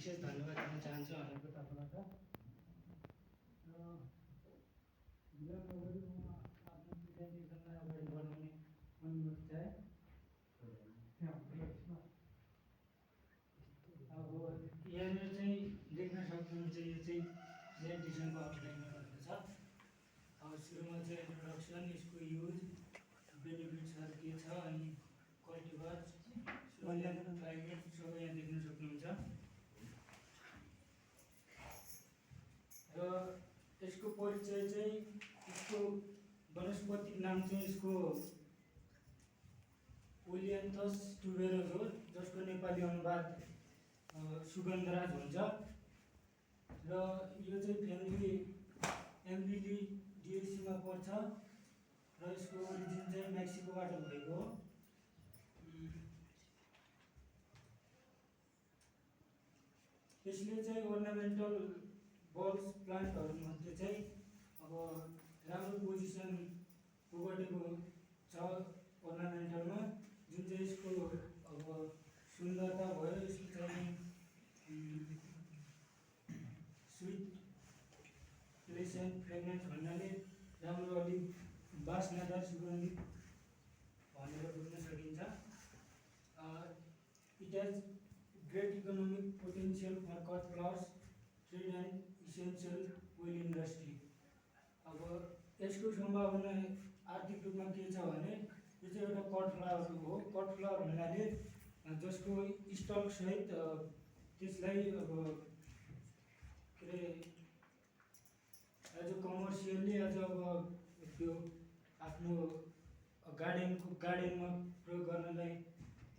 विशेष धन्यवाद दिन चाहन्छु हामीहरूको तर्फबाट। र विलम्ब नगरी म आफ्नो प्रेजेन्टेसनलाई अगाडि बढाउने अनुरोध चाहे। अब यहाँनिर चाहिँ देख्न सक्नुहुन्छ, यो चाहिँ प्रेजेन्टेसनको आउटलाइन रहेको छ। अब सुरुमा चाहिँ इन्ट्रोडक्सन, यसको युज, बेनिफिट्सहरू के छ, अनि कल्टिभर, क्लाइमेट सबै यहाँ देख्न सक्नुहुन्छ। र यसको परिचय चाहिँ, यसको वनस्पतिक नाम चाहिँ यसको ओलियन्थस ट्युबेरस हो, जसको नेपाली अनुवाद सुगन्धराज हुन्छ। र यो चाहिँ फ्यामिली एम्बिलिडिएसीमा पर्छ र यसको ओरिजिन चाहिँ मेक्सिकोबाट भएको हो। यसले चाहिँ अर्नामेन्टल बल्स प्लान्टहरूमध्ये चाहिँ अब राम्रो पोजिसन ओगटेको छ अर्नामेन्टलमा, जुन चाहिँ यसको अब सुन्दरता भयो। यसको चाहिँ स्विट प्लेसेन्ट फ्रेग्रेन्स भन्नाले राम्रो अलिक बास्नादार सुगन्धित भनेर बुझ्न सकिन्छ। It has great economic potential for cut flowers trade and essential oil industry. अब यसको सम्भावना आर्थिक रूपमा के छ भने, यो चाहिँ एउटा कट फ्लावर हो। कट फ्लावर भन्नाले जसको स्टक सहित त्यसलाई अब के अरे एज अ कमर्सियल्ली एज अब त्यो आफ्नो गार्डनमा प्रयोग गर्नलाई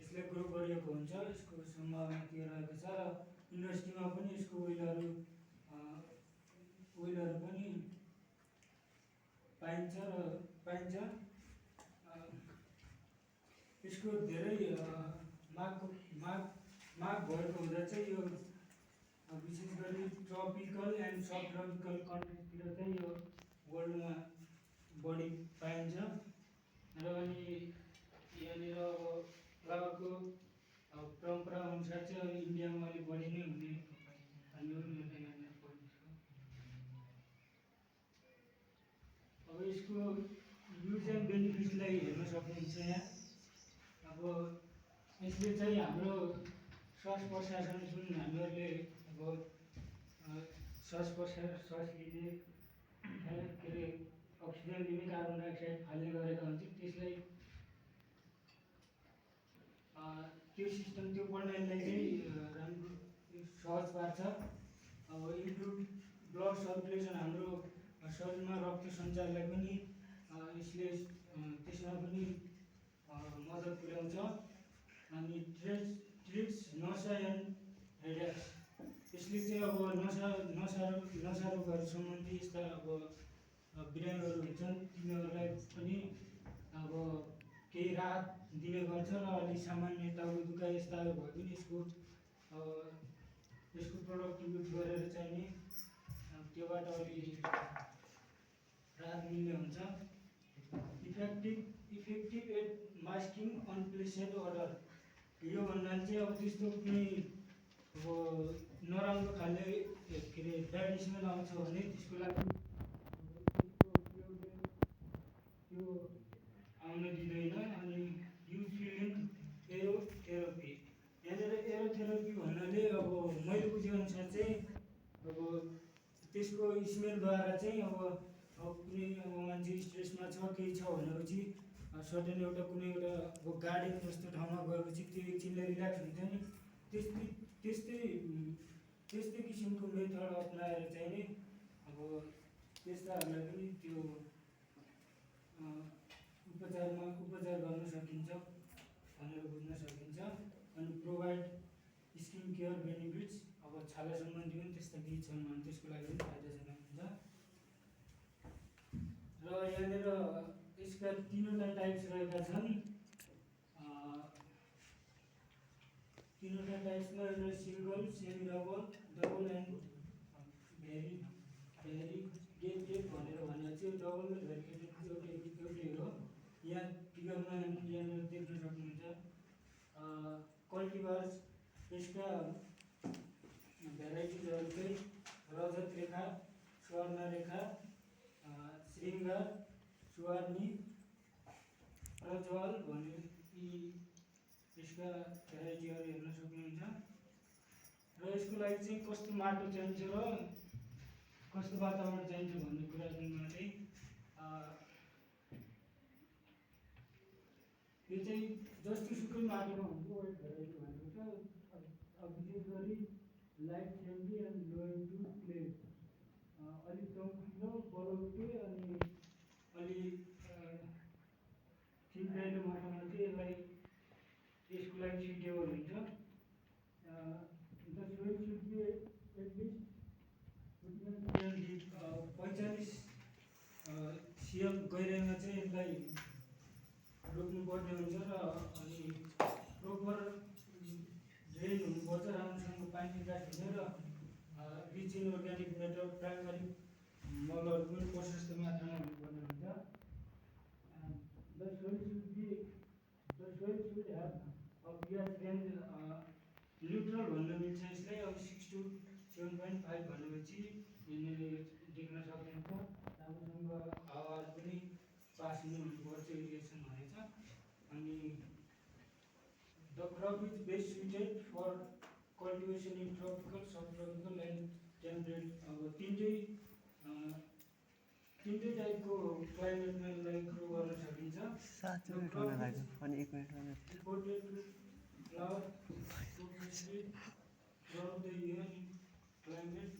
यसलाई ग्रो गरिएको हुन्छ। यसको सम्भावना के रहेको छ, र इन्डस्ट्रीमा पनि यसको ओइलहरू पनि पाइन्छ। यसको धेरै माग भएको हुँदा चाहिँ यो विशेष गरी ट्रपिकल एन्ड सब ट्रपिकल कन्ट्रीतिर चाहिँ यो वर्ल्डमा बढी पाइन्छ। र अनि यहाँनिर अब फ्लावरको परम्परा अनुसार चाहिँ इन्डियामा अलिक बढी नै हुने अब यसको युज एन्ड बेनिफिट्सलाई हेर्न सक्नुहुन्छ यहाँ। अब यसले चाहिँ हाम्रो श्वास प्रश्वासन, जुन हामीहरूले अब श्वास लिने के अरे अक्सिजन लिने, कार्बन डाइअक्साइड फाल्ने गरेका हुन्छ, त्यसलाई त्यो सिस्टम, त्यो प्रणालीलाई चाहिँ राम्रो सहज पार्छ। अब इम्प्रुभ ब्लड सर्कुलेसन, हाम्रो शरीरमा रक्त सञ्चारलाई पनि यसले त्यसमा पनि मद्दत पुर्याउँछ। अनि ट्रिट्स नसा एन्ड हेडेक्स, यसले चाहिँ अब नसा रोगहरू सम्बन्धी यस्ता अब बिरामीहरू हुन्छन्, तिनीहरूलाई पनि अब केही राहत दिने गर्छ। र अलिक सामान्य टाउको दुखाइ यस्ताहरू भए पनि यसको प्रडक्ट युज गरेर चाहिँ नि त्योबाट अलिक राहत मिल्ने हुन्छ। इफेक्टिभ एट मास्किङ अनप्लेसेन्ट अडर, यो भन्नाले चाहिँ अब त्यस्तो कुनै अब नराम्रो खाले के अरे ब्याड स्मेल आउँछ भने त्यसको लागि त्यो आउन दिँदैन। अनि युफिलिङ एरोथेरापी, यहाँनिर एरोथेरापी भन्नाले अब मैले बुझेअनुसार चाहिँ अब त्यसको स्मेलद्वारा चाहिँ अब कुनै अब मान्छे स्ट्रेसमा छ, केही छ भनेपछि सडन एउटा कुनै एउटा अब गार्डन जस्तो ठाउँमा गएपछि त्यो एकछिनलाई रिल्याक्स हुन्छ नि, त्यस्तै किसिमको मेथड अप्नाएर चाहिँ नि अब त्यस्ताहरूलाई पनि त्यो उपचार गर्न सकिन्छ भनेर बुझ्न सकिन्छ। अनि प्रोभाइड स्किन केयर बेनिफिट्स, अब छाला सम्बन्धी पनि त्यस्ता केही छन् भने त्यसको लागि पनि फाइदाजनक हुन्छ। र यहाँनिर यसका तीनवटा टाइप्स रहेका छन्। तीनवटा टाइप्समा एउटा single, semi double and variegated भनेर भनेको चाहिँ डबल र भेरिगेटेड एउटै हो। यहाँ फिगरमा यहाँनिर देख्न सक्नुहुन्छ। कल्टिभर्स, यसका भेराइटिजहरू चाहिँ रजत रेखा, स्वर्ण रेखा, श्रृङ्गार, सुवर्णी, प्रज्वल भन्ने यी यसका भेराइटीहरू हेर्न सक्नुहुन्छ। र यसको लागि चाहिँ कस्तो माटो चाहिन्छ र कस्तो वातावरण चाहिन्छ भन्ने कुरामा चाहिँ यो चाहिँ जस्तोसुकै माटोमा हुन्छ वाइट भेराइटी भनेको छ। अब विशेष गरी light Sandy and low into clay, अलिक चम्किलो बलौटे अनि अलि चिप्राइलो माटोमा चाहिँ यसलाई यसको लागि सुटेबल हुन्छ। The soil should be at least 45 cm गहिराइमा चाहिँ यसलाई रोप्नुपर्ने हुन्छ र अनि प्रोपर ड्रेन हुनुपर्छ, राम्रोसँग पानी निकास हुने र rich in organic matter primary मलहरू पनि प्रशस्त मात्रामा हुनुपर्ने हुन्छ। The soil should have a pH range neutral भन्न मिल्छ यसलाई। अब 6 to 7.5 भनेपछि यहाँनिर देख्न सक्नुहुन्छ राम्रोसँग हावाहरू पनि पास हुनुपर्छ, इरिगेसन भनेछ। अनि the crop is best suited for cultivation in tropical, subtropical and temperate. अब तिनटै टाइपको क्लाइमेटमा यसलाई ग्रो गर्न सकिन्छ। Imported to flower profusely throughout the year in climate